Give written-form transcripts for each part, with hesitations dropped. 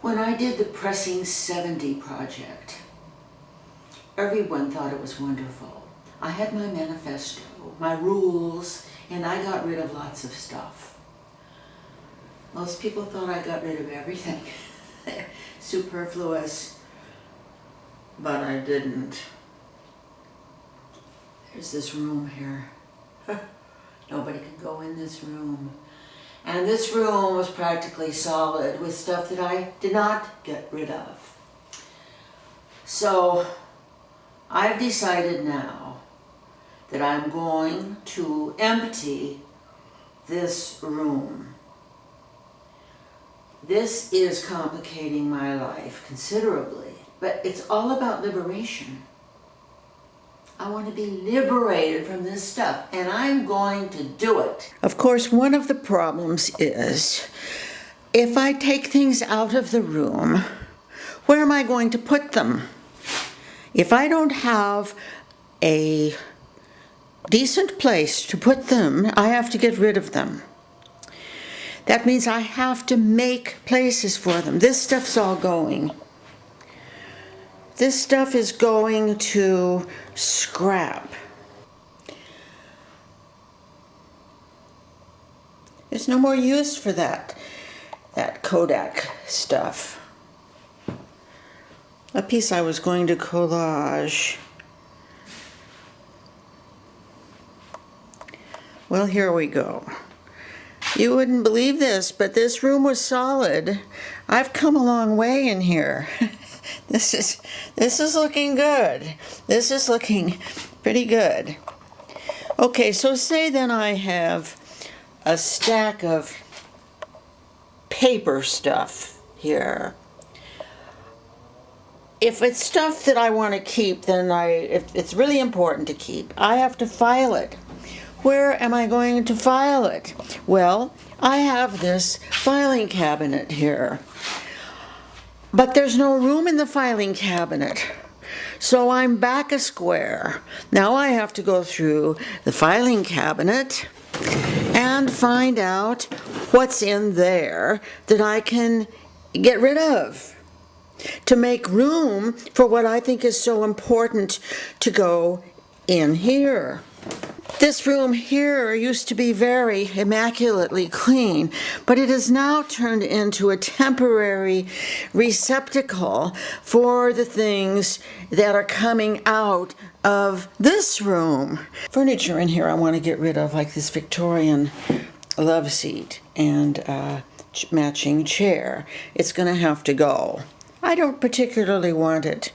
When I did the Pressing 70 project, everyone thought it was wonderful. I had my manifesto, my rules, and I got rid of lots of stuff. Most people thought I got rid of everything. Superfluous, but I didn't. There's this room here. Nobody can go in this room. And this room was practically solid with stuff that I did not get rid of. So I've decided now that I'm going to empty this room. This is complicating my life considerably, but it's all about liberation. I want to be liberated from this stuff, and I'm going to do it. Of course, one of the problems is, if I take things out of the room, where am I going to put them? If I don't have a decent place to put them, I have to get rid of them. That means I have to make places for them. This stuff's all going. This stuff is going to scrap. There's no more use for that Kodak stuff. A piece I was going to collage. Well, here we go. You wouldn't believe this, but this room was solid. I've come a long way in here. This is looking good. This is looking pretty good. Okay, so say then I have a stack of paper stuff here. If it's stuff that I want to keep, then if it's really important to keep, I have to file it. Where am I going to file it? Well, I have this filing cabinet here. But there's no room in the filing cabinet. So I'm back a square. Now I have to go through the filing cabinet and find out what's in there that I can get rid of to make room for what I think is so important to go in here. This room here used to be very immaculately clean, but it has now turned into a temporary receptacle for the things that are coming out of this room. Furniture in here I want to get rid of, like this Victorian love seat and matching chair. It's going to have to go. I don't particularly want it,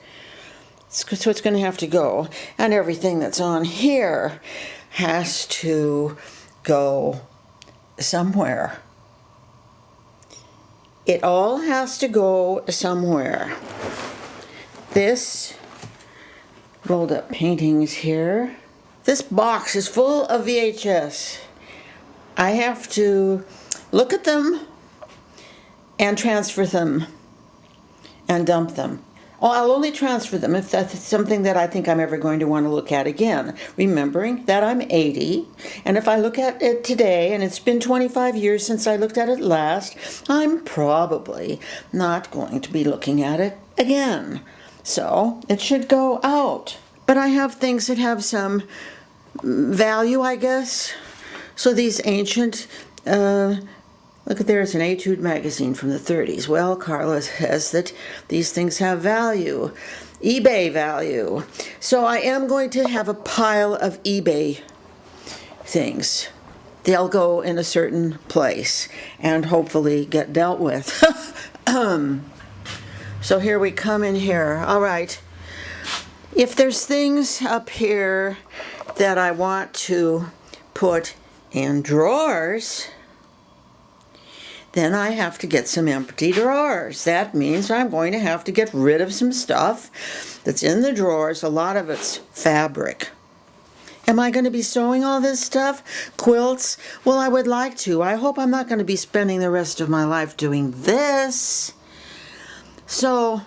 so it's going to have to go. And everything that's on here has to go somewhere. It all has to go somewhere. This rolled up paintings here. This box is full of VHS. I have to look at them and transfer them and dump them. Oh, I'll only transfer them if that's something that I think I'm ever going to want to look at again, remembering that I'm 80, and if I look at it today, and it's been 25 years since I looked at it last, I'm probably not going to be looking at it again. So it should go out. But I have things that have some value, I guess. So these ancient, look at there's an Etude magazine from the 30s. Well, Carla says that these things have value, eBay value. So I am going to have a pile of eBay things. They'll go in a certain place and hopefully get dealt with. So here we come in here. All right. If there's things up here that I want to put in drawers, then I have to get some empty drawers. That means I'm going to have to get rid of some stuff that's in the drawers. A lot of it's fabric. Am I going to be sewing all this stuff? Quilts? Well, I would like to. I hope I'm not going to be spending the rest of my life doing this. So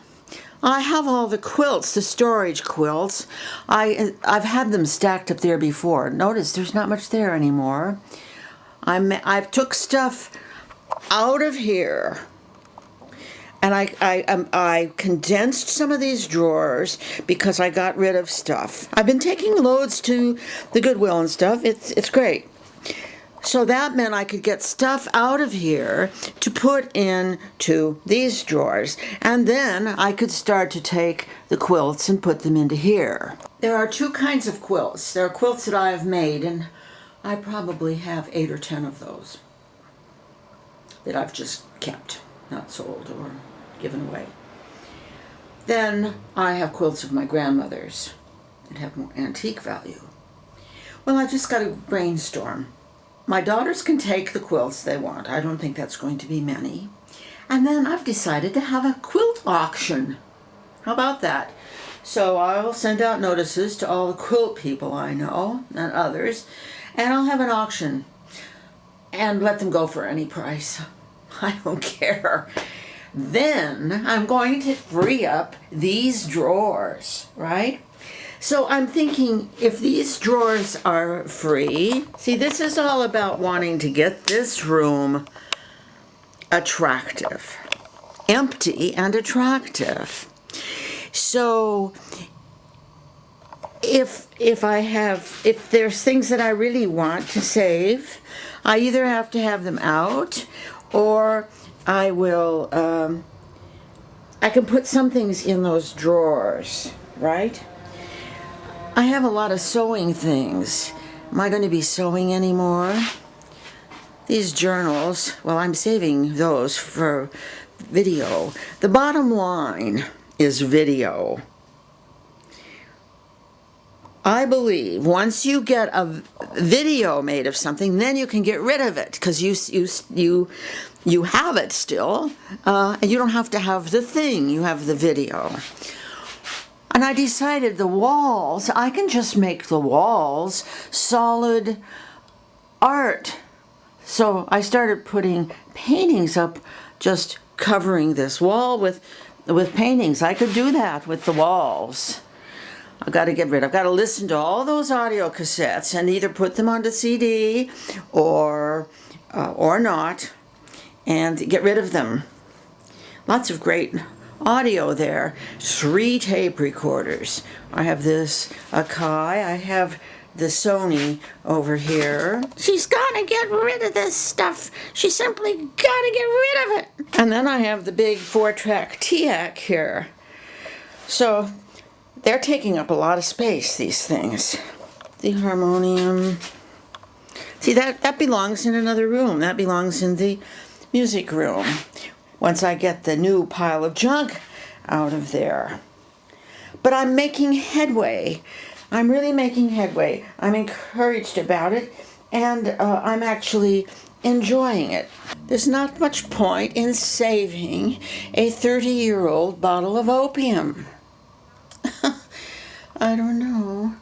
I have all the quilts, the storage quilts. I've had them stacked up there before. Notice there's not much there anymore. I've took stuff out of here And I condensed some of these drawers because I got rid of stuff. I've been taking loads to the Goodwill and stuff. It's great. So that meant I could get stuff out of here to put into these drawers. And then I could start to take the quilts and put them into here. There are two kinds of quilts. There are quilts that I have made, and I probably have 8 or 10 of those that I've just kept, not sold or given away. Then I have quilts of my grandmother's that have more antique value. Well, I just got to brainstorm. My daughters can take the quilts they want. I don't think that's going to be many. And then I've decided to have a quilt auction. How about that? So I'll send out notices to all the quilt people I know and others, and I'll have an auction and let them go for any price. I don't care. Then I'm going to free up these drawers, right? So I'm thinking, if these drawers are free, see, this is all about wanting to get this room attractive, empty and attractive. So if there's things that I really want to save, I either have to have them out, or I can put some things in those drawers, right? I have a lot of sewing things. Am I going to be sewing anymore? These journals, well, I'm saving those for video. The bottom line is video. I believe once you get a video made of something, then you can get rid of it, because you have it still, and you don't have to have the thing. You have the video. And I decided the walls, I can just make the walls solid art. So I started putting paintings up, just covering this wall with paintings. I could do that with the walls. I've got to listen to all those audio cassettes and either put them onto CD or not, and get rid of them. Lots of great audio there. 3 tape recorders. I have this Akai. I have the Sony over here. She's got to get rid of this stuff. She simply got to get rid of it. And then I have the big 4-track TAC here. So they're taking up a lot of space, these things. The harmonium. See, that belongs in another room. That belongs in the music room, once I get the new pile of junk out of there. But I'm making headway. I'm really making headway. I'm encouraged about it, and I'm actually enjoying it. There's not much point in saving a 30-year-old bottle of opium. I don't know.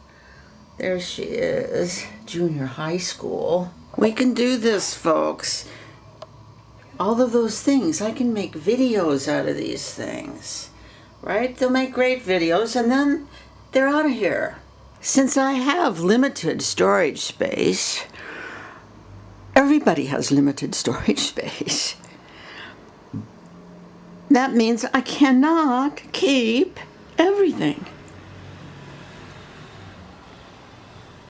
There she is, junior high school. We can do this, folks. All of those things, I can make videos out of these things, right? They'll make great videos, and then they're out of here. Since I have limited storage space, everybody has limited storage space. That means I cannot keep everything.